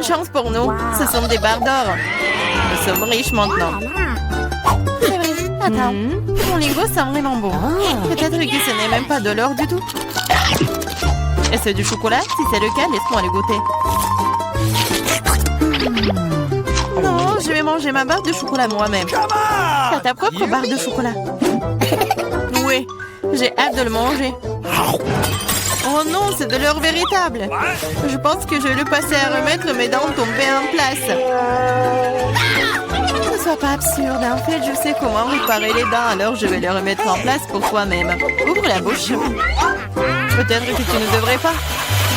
chance pour nous. Ce sont des barres d'or. Nous sommes riches maintenant. C'est vrai. Attends. Mon lingot sent vraiment bon. Peut-être que ce n'est même pas de l'or du tout. Est-ce du chocolat? Si c'est le cas, laisse-moi le goûter. Non, je vais manger ma barre de chocolat moi-même. Fais ta propre barre de chocolat. Oui, j'ai hâte de le manger. Oh non, c'est de l'or véritable. Je pense que je vais le passer à remettre mes dents tombées en place. Ne sois pas absurde. En fait, je sais comment réparer les dents, alors je vais les remettre en place pour toi-même. Ouvre la bouche. Peut-être que tu ne devrais pas.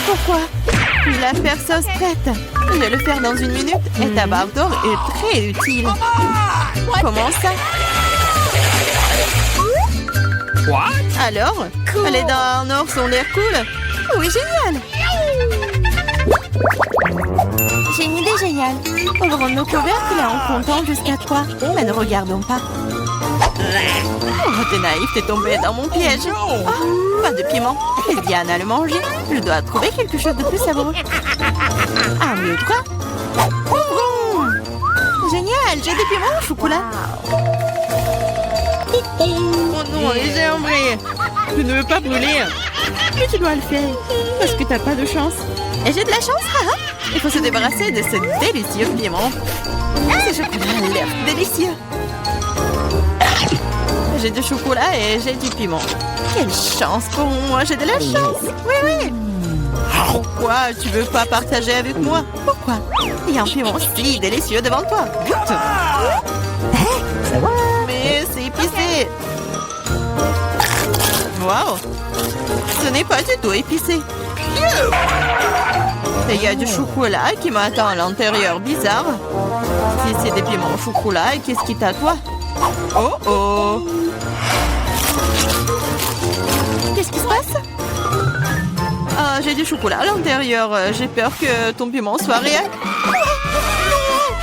Pourquoi? Je la faire sauce prête. Je vais le faire dans 1 minute et ta barre d'or est très utile. Comment ça? Alors, les dents en or sont l'air cool? Oui, génial! J'ai une idée géniale. Ouvrons nos couvercles en comptant jusqu'à 3. Mais ne regardons pas. Oh, t'es naïf, t'es tombé dans mon piège. Oh, pas de piment. Et Diana le manger. Je dois trouver quelque chose de plus savoureux. Ah, mieux quoi? Ouvrons! Génial, j'ai des piments au chocolat. Oh non, j'ai embrayé. Je ne veux pas brûler. Mais tu dois le faire. Parce que t'as pas de chance. Et j'ai de la chance, haha. Il faut se débarrasser de ce délicieux piment. Ce chocolat a l'air délicieux. J'ai du chocolat et j'ai du piment. Quelle chance pour moi, j'ai de la chance. Oui, oui. Pourquoi tu veux pas partager avec moi? Pourquoi? Il y a un piment si délicieux devant toi. Goûte. Mais c'est épicé. Waouh. Ce n'est pas du tout épicé. Et il y a du chocolat qui m'attend à l'intérieur. Bizarre. Si c'est des piments au chocolat, qu'est-ce qui t'attend? Oh oh. Qu'est-ce qui se passe? Ah, j'ai du chocolat à l'intérieur. J'ai peur que ton piment soit réel. Oh, non!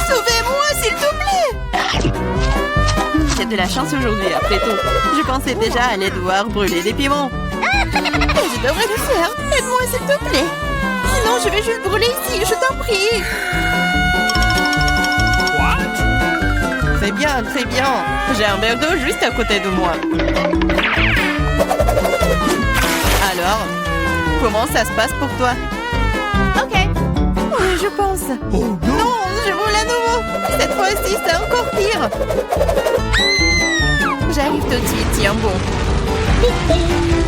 Sauvez-moi, s'il te plaît! J'ai de la chance aujourd'hui, après tout. Je pensais déjà aller devoir brûler des piments. Et je devrais le faire. Aide-moi, s'il te plaît. Sinon, je vais juste brûler ici, je t'en prie. Très bien, très bien. J'ai un verre d'eau juste à côté de moi. Alors, comment ça se passe pour toi? Ok. Oui, je pense. Oh, non, je roule à nouveau. Cette fois-ci, c'est encore pire. J'arrive tout de suite, tiens bon.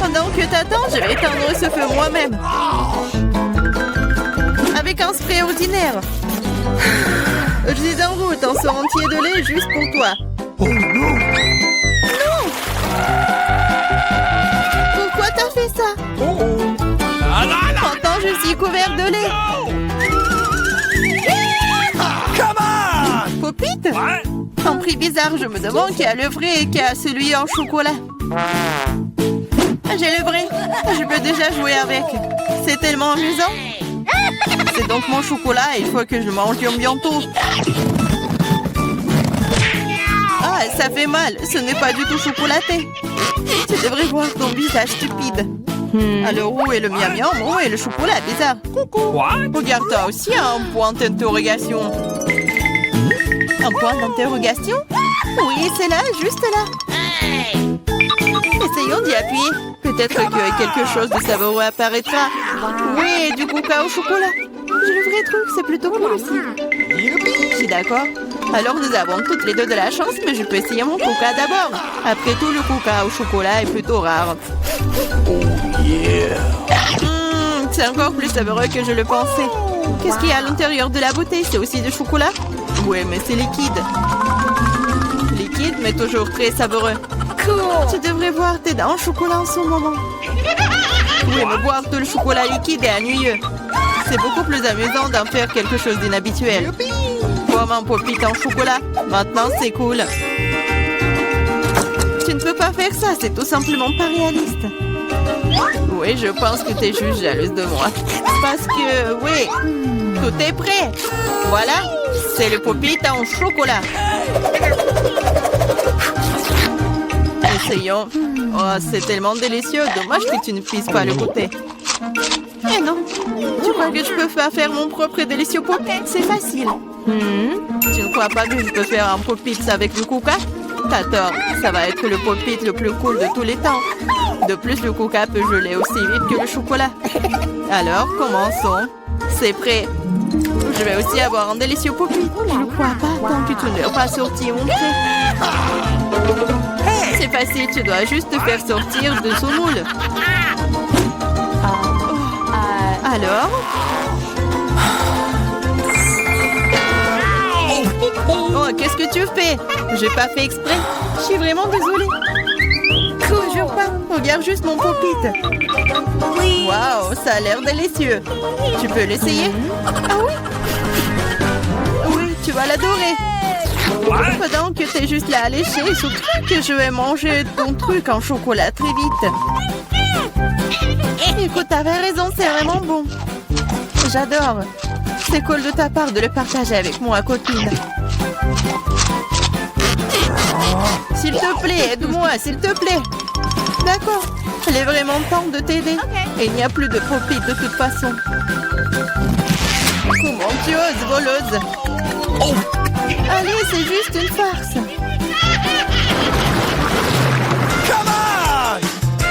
Pendant que t'attends, je vais éteindre ce feu moi-même. Avec un spray ordinaire. Je suis en route, un seau entier de lait juste pour toi. Oh non! Non! Pourquoi t'as fait ça? Pourtant, je suis couvert de lait. Popite? Un prix bizarre, je me demande qui a le vrai et qui a celui en chocolat. J'ai le vrai. Je peux déjà jouer avec. C'est tellement amusant. C'est donc mon chocolat et il faut que je mange bientôt. Ah, ça fait mal. Ce n'est pas du tout chocolaté. Tu devrais voir ton visage stupide. Alors, où est le miam miam? Où est le chocolat bizarre? Coucou. Regarde, toi aussi un point d'interrogation. Un point d'interrogation? Oui, c'est là, juste là. Essayons d'y appuyer. Peut-être que quelque chose de savoureux apparaîtra. Oui, du coca au chocolat. J'ai le vrai truc, c'est plutôt cool aussi. Je suis d'accord. Alors nous avons toutes les deux de la chance, mais je peux essayer mon coca d'abord. Après tout, le coca au chocolat est plutôt rare. C'est encore plus savoureux que je le pensais. Qu'est-ce qu'il y a à l'intérieur de la bouteille? C'est aussi du chocolat? Oui, mais c'est liquide. Liquide, mais toujours très savoureux. Tu devrais voir tes dents en chocolat en ce moment. Oui, mais boire tout le chocolat liquide est ennuyeux. C'est beaucoup plus amusant d'en faire quelque chose d'inhabituel. Comme un pop-it en chocolat. Maintenant, c'est cool. Tu ne peux pas faire ça, c'est tout simplement pas réaliste. Oui, je pense que tu es juste jalouse de moi. Parce que, oui, tout est prêt. Voilà, c'est le pop-it en chocolat. Essayons. Oh, c'est tellement délicieux. Dommage que tu ne puisses pas le goûter. Eh non. Tu crois crois que je peux pas faire mon propre et délicieux pop-it? C'est facile. Tu ne crois pas que je peux faire un pop-it avec le coca? T'as tort, ça va être le pop-it le plus cool de tous les temps. De plus, le coca peut geler aussi vite que le chocolat. Alors, commençons. C'est prêt. Je vais aussi avoir un délicieux pop-it. Je ne crois pas tant que tu ne l'as pas sorti mon prêt. C'est facile, tu dois juste te faire sortir de son moule. Alors? Oh, qu'est-ce que tu fais? J'ai pas fait exprès. Je suis vraiment désolée. Toujours pas. Regarde juste mon pop-it. Waouh, ça a l'air délicieux. Tu peux l'essayer? Ah oui? Oui, tu vas l'adorer. Pendant que t'es juste là à lécher, surtout que je vais manger ton truc en chocolat très vite. Écoute, t'avais raison, c'est vraiment bon. J'adore. C'est cool de ta part de le partager avec moi, copine. S'il te plaît, aide-moi, s'il te plaît. D'accord. Il est vraiment temps de t'aider. Et il n'y a plus de pop-it de toute façon. Comment tu oses, voleuse? Allez, c'est juste une farce.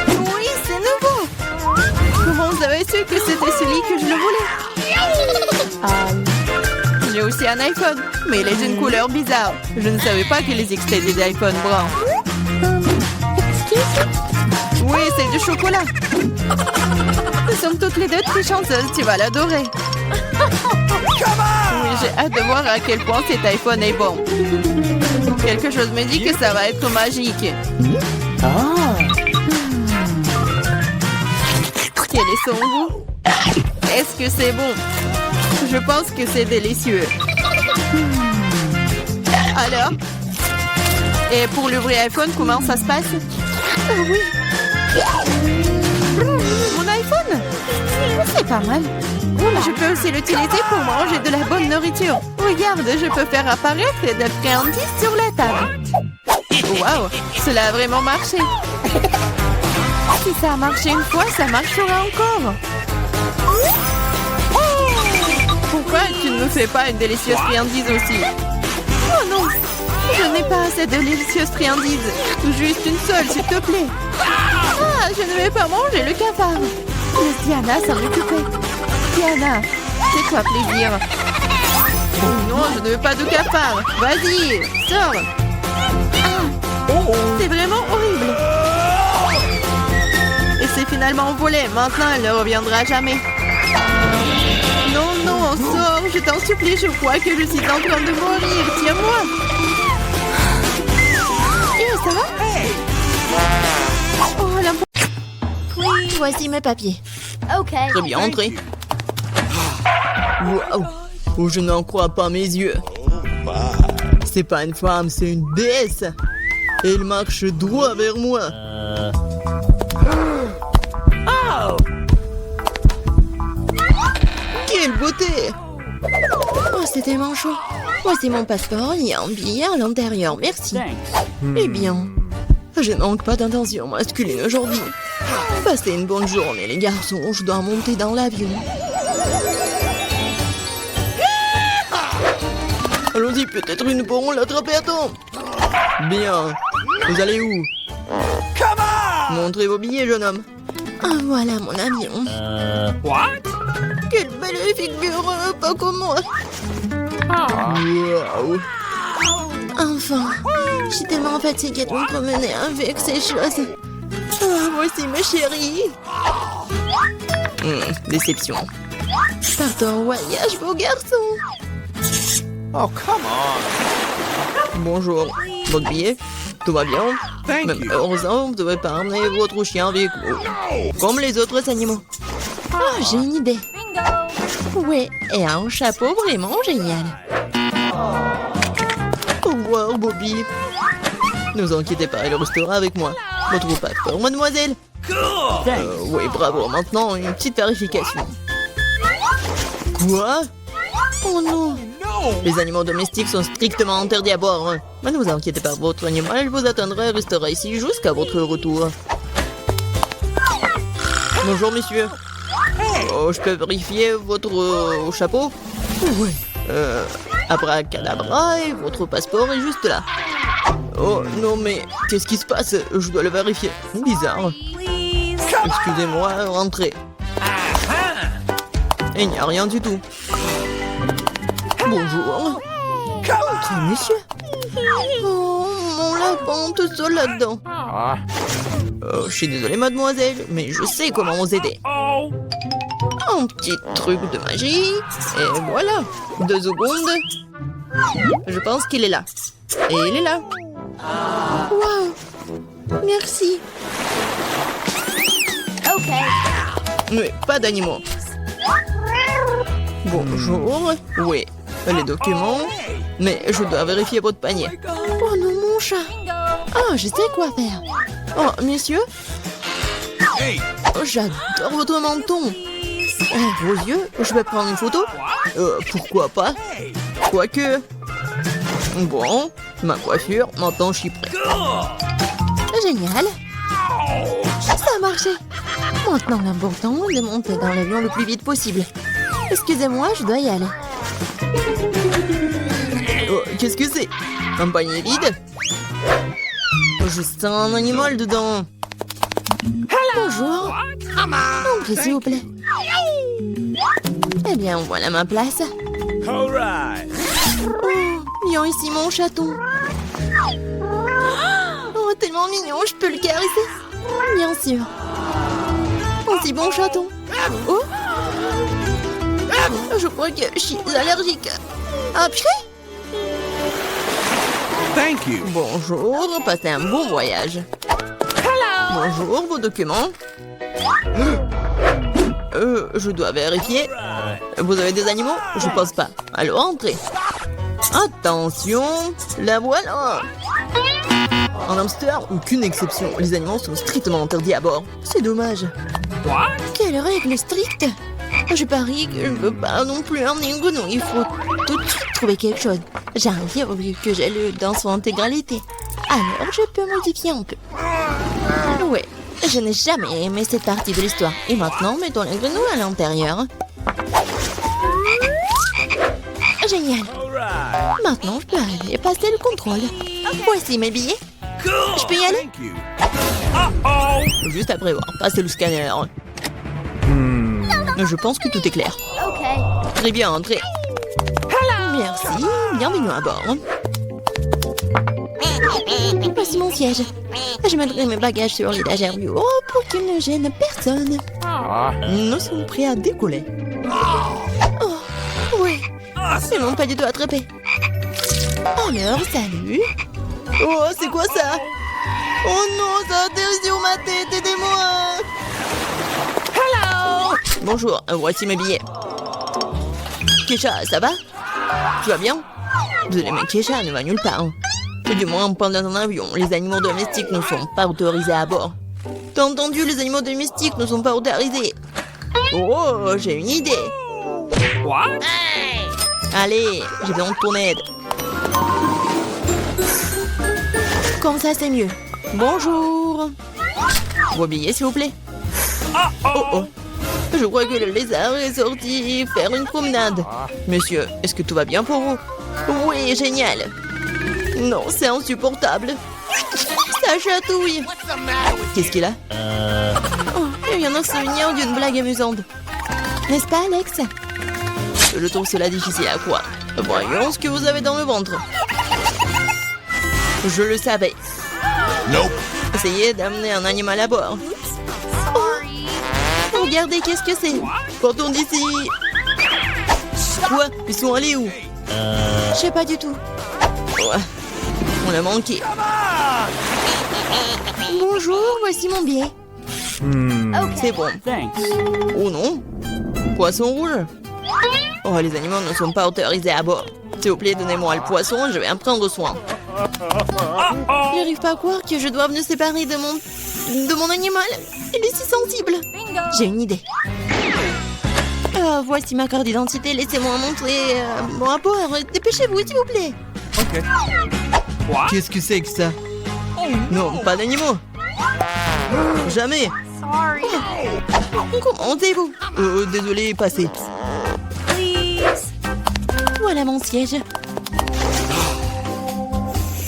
Oui, c'est nouveau. Comment vous avez su que c'était celui que je le voulais? J'ai aussi un iPhone, mais il est d'une couleur bizarre. Je ne savais pas qu'il existait des iPhones bruns. Oui, c'est du chocolat. Nous sommes toutes les deux très chanceuses, tu vas l'adorer. Oui, j'ai hâte de voir à quel point cet iPhone est bon. Quelque chose me dit que ça va être magique. Quel est son goût? Est-ce que c'est bon? Je pense que c'est délicieux. Alors? Et pour le vrai iPhone, comment ça se passe? Oui. Mon iPhone? C'est pas mal. Je peux aussi l'utiliser pour manger de la bonne nourriture. Regarde, je peux faire apparaître des friandises sur la table. Waouh, cela a vraiment marché. Si ça a marché une fois, ça marchera encore. Pourquoi tu ne me fais pas une délicieuse friandise aussi? Oh non, je n'ai pas assez de délicieuses friandises. Juste une seule, s'il te plaît. Ah, je ne vais pas manger le cafard. Laisse Diana s'en occuper. Diana, fais-toi plaisir. Oh non, je ne veux pas de cafard. Vas-y, sors. C'est vraiment horrible. Et c'est finalement volé. Maintenant, elle ne reviendra jamais. Non, non, sors. Je t'en supplie, je crois que je suis en train de mourir. Tiens-moi. Ça va? Oh, la... Oui, voici mes papiers. Ok. Très bien, entrez. Waouh! Oh, je n'en crois pas mes yeux. C'est pas une femme, c'est une déesse. Et elle marche droit vers moi. Oh! Quelle beauté! Oh, c'est tellement chaud. Voici mon passeport, il y a un billet à l'intérieur, merci. Eh bien, je n'manque pas d'intention masculine aujourd'hui. Passez une bonne journée, les garçons. Je dois monter dans l'avion. Allons-y, peut-être nous pourrons l'attraper à temps. Bien. Vous allez où? Montrez vos billets, jeune homme. ah, voilà mon avion. Quelle belle figure, pas comme moi. Wow. Enfin, je suis tellement fatiguée de me promener avec ces choses. Moi aussi, ma chérie. Déception. Partons en voyage, beau garçon. Oh, come on. Bonjour. Votre billet? Tout va bien? Même heureusement, vous ne devez pas emmener votre chien avec vous. Comme les autres animaux. Oh, j'ai une idée. Ouais, et un chapeau vraiment génial. Au revoir, Bobby. Ne vous inquiétez pas, il restera avec moi. Votre passeport, mademoiselle. Oui, bravo. Maintenant, une petite vérification. Quoi? Oh non. Les animaux domestiques sont strictement interdits à bord. Mais ne vous inquiétez pas, votre animal vous attendra et restera ici jusqu'à votre retour. Bonjour, monsieur. Oh, je peux vérifier votre chapeau? Oui. Abracadabra, et votre passeport est juste là. Oh non, mais qu'est-ce qui se passe? Je dois le vérifier. Bizarre. Excusez-moi, rentrez. Il n'y a rien du tout. Bonjour. Entrez, monsieur. Oh, mon lapin, tout seul là-dedans. Oh, je suis désolée, mademoiselle, mais je sais comment vous aider. Un petit truc de magie. Et voilà. 2 secondes. Je pense qu'il est là. Et il est là. Waouh. Merci. Mais pas d'animaux. Bonjour. Oui, les documents. Mais je dois vérifier votre panier. Oh non, mon chat. Ah, je sais quoi faire. Oh, messieurs. Hey! Oh, j'adore votre menton. Vos yeux, je vais prendre une photo. Pourquoi pas? Quoique. Bon, ma coiffure, maintenant je suis prêt. Génial. Ça a marché. Maintenant, l'important est de monter dans l'avion le plus vite possible. Excusez-moi, je dois y aller. Oh, qu'est-ce que c'est? Un panier vide? Je sens un animal dedans. Bonjour. Entrez, s'il vous plaît. Eh bien, voilà ma place. All right. Oh, viens ici, mon chaton. Oh, tellement mignon, je peux le caresser. Bien sûr. Oh, si bon chaton. Oh, je crois que je suis allergique. Ah, purée. Thank you. Bonjour, passez un bon voyage. Bonjour, vos documents. Je dois vérifier. Vous avez des animaux? Je pense pas. Alors, entrez. Attention, la voilà. En hamster, aucune exception. Les animaux sont strictement interdits à bord. C'est dommage. Quelle règle stricte. Je parie que je ne peux pas non plus emmener une grenouille. Il faut tout de suite trouver quelque chose. J'arrive vu que j'ai lu dans son intégralité. Alors, je peux modifier un peu. Ouais, je n'ai jamais aimé cette partie de l'histoire. Et maintenant, mettons la grenouille à l'intérieur. Génial. Maintenant, je peux aller passer le contrôle. Voici mes billets. Je peux y aller? Thank you. Juste après avoir passé le scanner. Je pense que tout est clair. Très bien, entrez. Merci, bienvenue à bord. Voici mon siège. Je mettrai mes bagages sur l'étagère du haut pour qu'ils ne gênent personne. Nous sommes prêts à décoller. Oh, oui. Ils m'ont pas du tout attrapé. Alors, salut. Oh, c'est quoi ça? Oh non, ça atterrit sur ma tête, aidez-moi! Hello! Bonjour, voici mes billets. Kesha, ça va? Tu vas bien? Désolé, mais Kesha ne va nulle part. Du moins, pendant un avion, les animaux domestiques ne sont pas autorisés à bord. T'as entendu, les animaux domestiques ne sont pas autorisés. Oh, j'ai une idée. What? Allez, j'ai besoin de ton aide. Comme ça, c'est mieux. Bonjour. Vos billets, s'il vous plaît. Oh oh. Je crois que le lézard est sorti faire une promenade. Monsieur, est-ce que tout va bien pour vous? Oui, génial. Non, c'est insupportable. Ça chatouille. Qu'est-ce qu'il a? Oh, il vient de se souvenir d'une blague amusante. N'est-ce pas, Alex? Je trouve cela difficile à croire. Voyons ce que vous avez dans le ventre. Je le savais. Nope. Essayez d'amener un animal à bord. Regardez, qu'est-ce que c'est? Partons d'ici. Quoi? Ils sont allés où? Je sais pas du tout. Ouais. On l'a manqué. Bonjour, voici mon billet. C'est bon. Oh non. Poisson rouge. Oh, les animaux ne sont pas autorisés à bord. S'il vous plaît, donnez-moi le poisson, je vais en prendre soin. J'arrive pas à croire que je doive me séparer de mon animal. Il est si sensible. J'ai une idée. Voici ma carte d'identité. Laissez-moi montrer mon rapport. Dépêchez-vous, s'il vous plaît. Okay. Qu'est-ce que c'est que ça? Non, pas d'animaux. Jamais. Comment montez-vous? Désolé, passez. Voilà mon siège.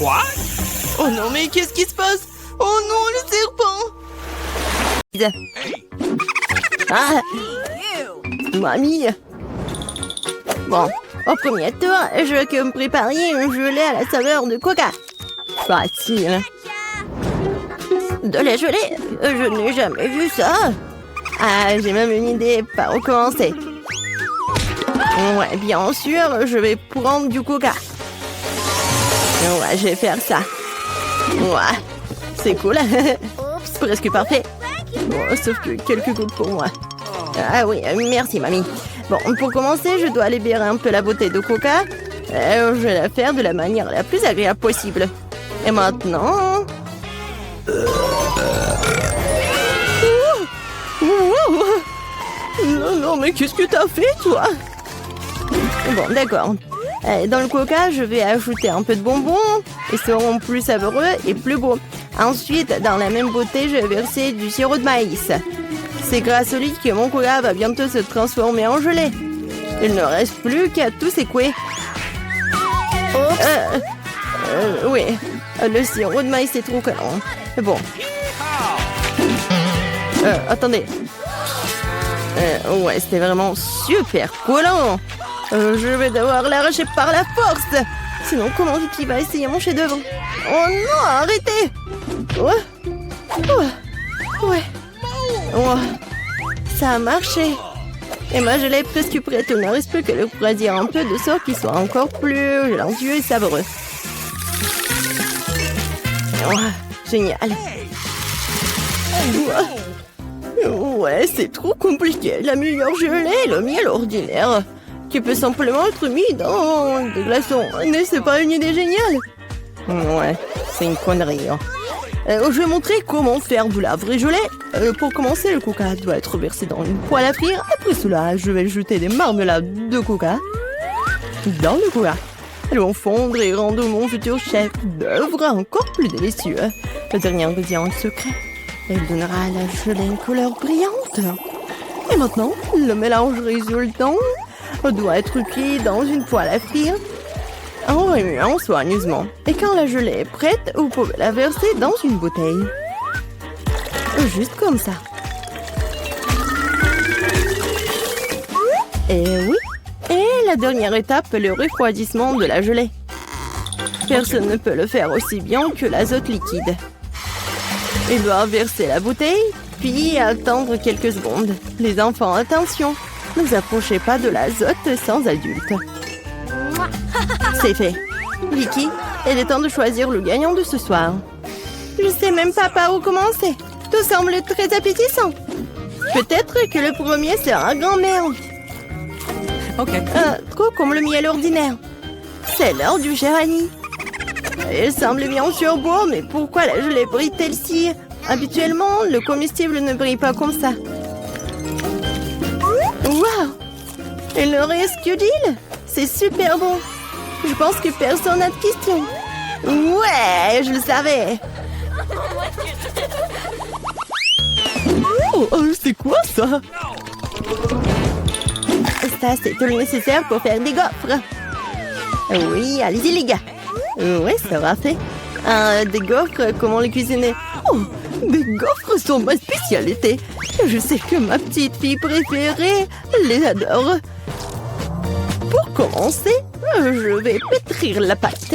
What? Oh non, mais qu'est-ce qui se passe? Oh non, le serpent! Ah! Mamie! Bon, au premier tour, je veux que vous me prépariez un gelée à la saveur de coca. Facile. De la gelée? Je n'ai jamais vu ça. Ah, j'ai même une idée par où commencer. Ouais, bien sûr, je vais prendre du coca. Ouais, je vais faire ça. Ouais, c'est cool. C'est presque parfait. Bon, sauf que quelques gouttes pour moi. Ah oui, merci mamie. Bon, pour commencer, je dois libérer un peu la bouteille de coca. Je vais la faire de la manière la plus agréable possible. Et maintenant... Non, non, mais qu'est-ce que t'as fait, toi? Bon, d'accord. Dans le coca, je vais ajouter un peu de bonbons. Ils seront plus savoureux et plus beaux. Ensuite, dans la même bouteille, je vais verser du sirop de maïs. C'est grâce au lit que mon coca va bientôt se transformer en gelée. Il ne reste plus qu'à tout secouer. Oui, le sirop de maïs est trop collant. Bon. Attendez. Ouais, c'était vraiment super collant. Je vais devoir l'arracher par la force. Sinon, comment Vicky va essayer mon chef-d'œuvre? Oh non, arrêtez! Ouais. Oh, ça a marché. Et ma gelée est presque prête. Il ne reste plus que le refroidir un peu de sorte qu'il soit encore plus gélancieux et savoureux. Oh, génial. Ouais, c'est trop compliqué. La meilleure gelée est le miel ordinaire, qui peut simplement être mis dans des glaçons. Mais c'est pas une idée géniale? Ouais, c'est une connerie. Hein. Je vais montrer comment faire de la vraie gelée. Pour commencer, le coca doit être versé dans une poêle à frire. Après cela, je vais jeter des marmelades de coca dans le coca. Elles vont fondre et rendre mon futur chef d'œuvre encore plus délicieux. Le dernier ingrédient secret. Il donnera à la gelée une couleur brillante. Et maintenant, le mélange résultant doit être cuit dans une poêle à frire en remuant soigneusement. Et quand la gelée est prête, vous pouvez la verser dans une bouteille. Juste comme ça. Et oui. Et la dernière étape, le refroidissement de la gelée. Personne ne peut le faire aussi bien que l'azote liquide. Il doit verser la bouteille, puis attendre quelques secondes. Les enfants, attention, ne vous approchez pas de l'azote sans adulte. C'est fait. Vicky, il est temps de choisir le gagnant de ce soir. Je sais même pas par où commencer. Tout semble très appétissant. Peut-être que le premier sera grand-mère. Ok. Trop comme le miel ordinaire. C'est l'heure du cher Annie. Il semble bien sûr beau, mais pourquoi la gelée brille-t-elle si? Habituellement, le comestible ne brille pas comme ça. Waouh! Il ne reste que d'huile. C'est super bon. Je pense que personne n'a de questions. Ouais, je le savais. Oh, c'est quoi ça? Ça, c'est tout le nécessaire pour faire des gaufres. Oui, allez-y les gars. Oui, ça va fait. Des gaufres, comment les cuisiner? Oh, des gaufres sont ma spécialité. Je sais que ma petite fille préférée les adore. Pour commencer, je vais pétrir la pâte.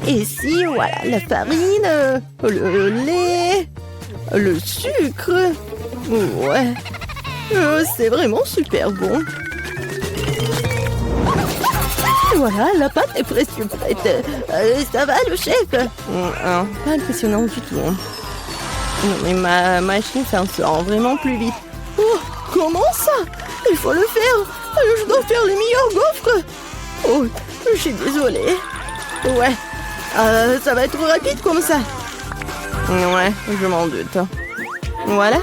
Ici, voilà, la farine, le lait, le sucre. Ouais, c'est vraiment super bon. Voilà, la pâte est presque prête. Ça va, le chef? Pas impressionnant du tout. Non, mais ma machine s'en sort vraiment plus vite. Oh, comment ça? Il faut le faire. Je dois faire les meilleurs gaufres. Oh, je suis désolée. Ouais, ça va être rapide comme ça. Ouais, je m'en doute. Voilà,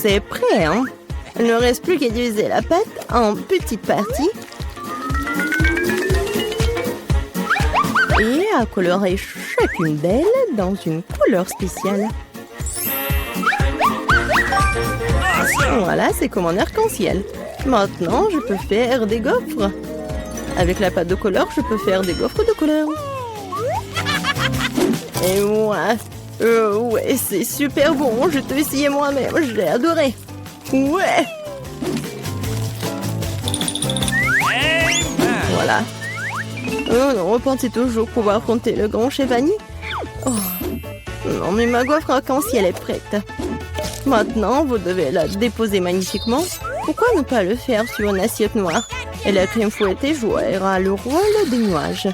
c'est prêt, hein? Il ne reste plus qu'à diviser la pâte en petites parties. Et à colorer chacune d'elles dans une couleur spéciale. Voilà, c'est comme un arc-en-ciel. Maintenant, je peux faire des gaufres. Avec la pâte de couleur, je peux faire des gaufres de couleur. Et moi, ouais, c'est super bon. Je t'ai essayé moi-même, je l'ai adoré. Ouais. Voilà. Oh non, on pensait toujours pouvoir affronter le grand chef Annie. Oh. Non, mais ma gaufre arc-en-ciel est prête. Maintenant, vous devez la déposer magnifiquement. Pourquoi ne pas le faire sur une assiette noire? Et la crème fouettée jouera le rôle des nuages.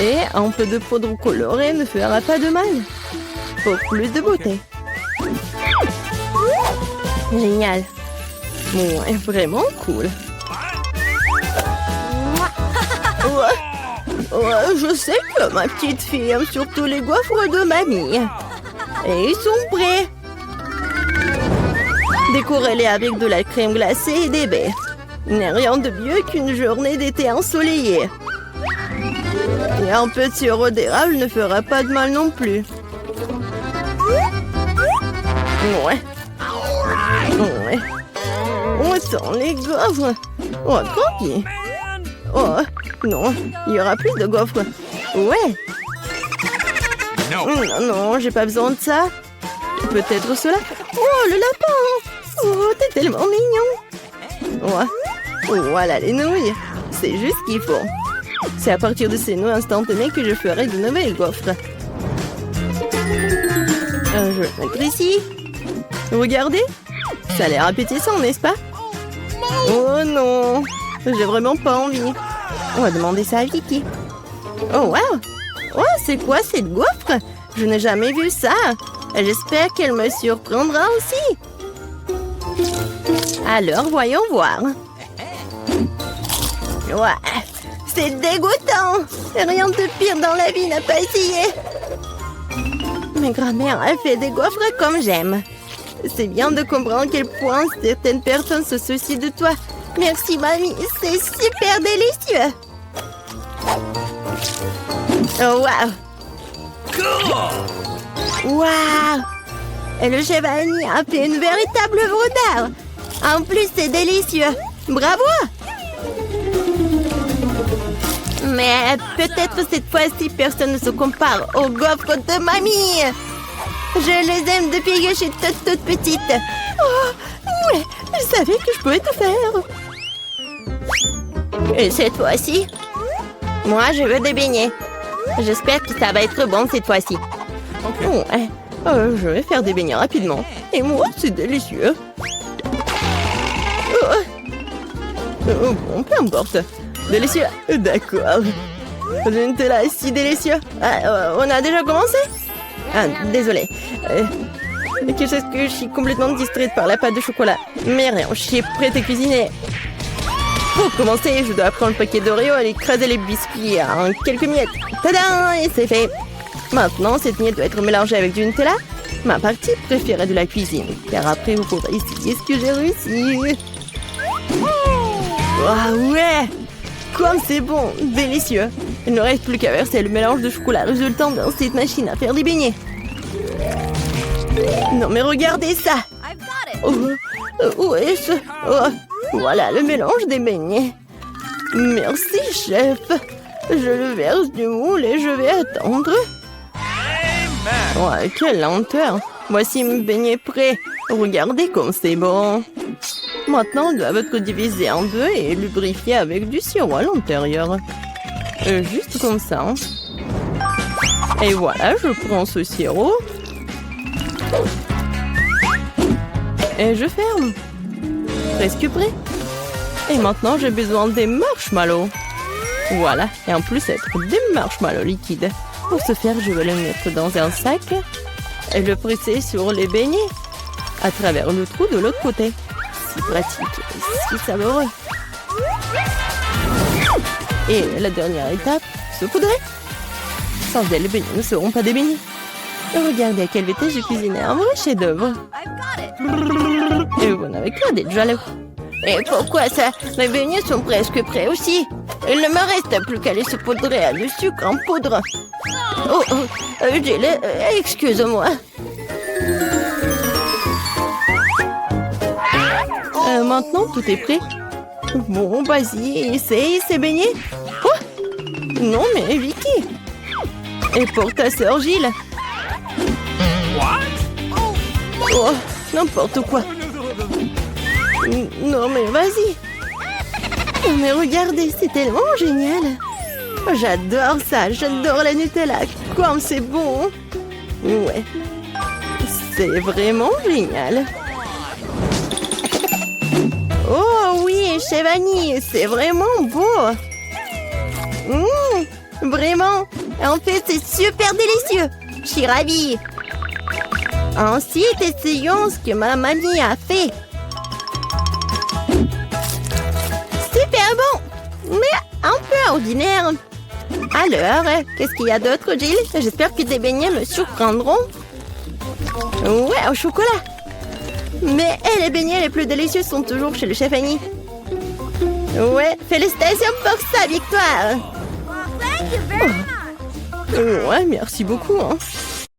Et un peu de poudre colorée ne fera pas de mal. Pour plus de beauté. Génial. Ouais, vraiment cool. Ouais, je sais que ma petite fille aime surtout les gaufres de mamie. Et ils sont prêts. Décorez-les avec de la crème glacée et des baies. Il n'est rien de mieux qu'une journée d'été ensoleillée. Et un peu de sirop d'érable ne fera pas de mal non plus. Ouais. Ouais. Autant les gaufres. Oh, tranquille. Oh, non, il y aura plus de gaufres. Ouais. Non, non, j'ai pas besoin de ça. Peut-être cela. Oh, le lapin. Oh, t'es tellement mignon. Ouais. Voilà les nouilles. C'est juste ce qu'il faut. C'est à partir de ces nouilles instantanées que je ferai de nouvelles gaufres. Je vais mettre ici. Regardez. Ça a l'air appétissant, n'est-ce pas? Oh non. J'ai vraiment pas envie. On va demander ça à Vicky. Oh, wow. Oh, c'est quoi cette gaufre? Je n'ai jamais vu ça. J'espère qu'elle me surprendra aussi. Alors, voyons voir. Ouais, c'est dégoûtant. Rien de pire dans la vie n'a pas essayé. Ma grand-mère a fait des gaufres comme j'aime. C'est bien de comprendre à quel point certaines personnes se soucient de toi. Merci, mamie. C'est super délicieux. Oh, waouh. Waouh. Et le chef Annie a fait une véritable œuvre d'art. En plus, c'est délicieux. Bravo. Mais peut-être cette fois-ci, personne ne se compare aux gaufres de mamie. Je les aime depuis que je suis toute petite. Oh, ouais, je savais que je pouvais tout faire. Et cette fois-ci, moi, je veux des beignets. J'espère que ça va être bon cette fois-ci. Ouais, je vais faire des beignets rapidement. Et moi, c'est délicieux. Bon, peu importe. Délicieux. D'accord. Le Nutella est si délicieux. On a déjà commencé? Désolée. Qu'est-ce que je suis complètement distraite par la pâte de chocolat. Mais rien, je suis prête à cuisiner. Pour commencer, je dois prendre le paquet d'Oreo et écraser les biscuits en quelques miettes. Tadam! Et c'est fait. Maintenant, cette miette doit être mélangée avec du Nutella. Ma partie préférée de la cuisine. Car après, vous pourrez essayer ce que j'ai réussi. Oh, ouais! Comme c'est bon! Délicieux! Il ne reste plus qu'à verser le mélange de chocolat résultant dans cette machine à faire des beignets. Non mais regardez ça! Où est-ce? Oh, voilà le mélange des beignets. Merci, chef. Je le verse du moule et je vais attendre. Oh, quelle lenteur! Voici mes beignets prêts. Regardez comme c'est bon. Maintenant, ils doivent être divisés en deux et lubrifiés avec du sirop à l'intérieur. Juste comme ça. Et voilà, je prends ce sirop. Et je ferme. Presque prêt. Et maintenant, j'ai besoin des marshmallows. Voilà. Et en plus, être des marshmallows liquides. Pour ce faire, je vais le mettre dans un sac et le presser sur les beignets à travers le trou de l'autre côté. Si pratique, si savoureux. Et la dernière étape, saupoudrer. Sans elle, les beignets ne seront pas des beignets. Regardez à quelle vitesse j'ai cuisiné un vrai chef-d'œuvre. Et vous n'avez qu'à d'être jaloux. Et pourquoi ça? Mes beignets sont presque prêts aussi. Il ne me reste plus qu'à les saupoudrer à du sucre en poudre. Excuse-moi. Maintenant, tout est prêt. Bon, vas-y, essaye ces beignets. Oh! Non, mais Vicky. Et pour ta sœur Gilles. Oh, n'importe quoi. Non, mais vas-y. Oh, mais regardez, c'est tellement génial. Oh, j'adore ça, j'adore la Nutella. Comme c'est bon. Ouais. C'est vraiment génial. Oh oui, chez Vanille, c'est vraiment beau. Vraiment. En fait, c'est super délicieux. Je suis ravie. Ensuite, essayons ce que ma mamie a fait. Super bon, mais un peu ordinaire. Alors, qu'est-ce qu'il y a d'autre, Gilles? J'espère que tes beignets me surprendront. Ouais, au chocolat. Mais les beignets les plus délicieux sont toujours chez le chef Annie. Ouais, félicitations pour sa victoire. Oh. Ouais, merci beaucoup. Hein.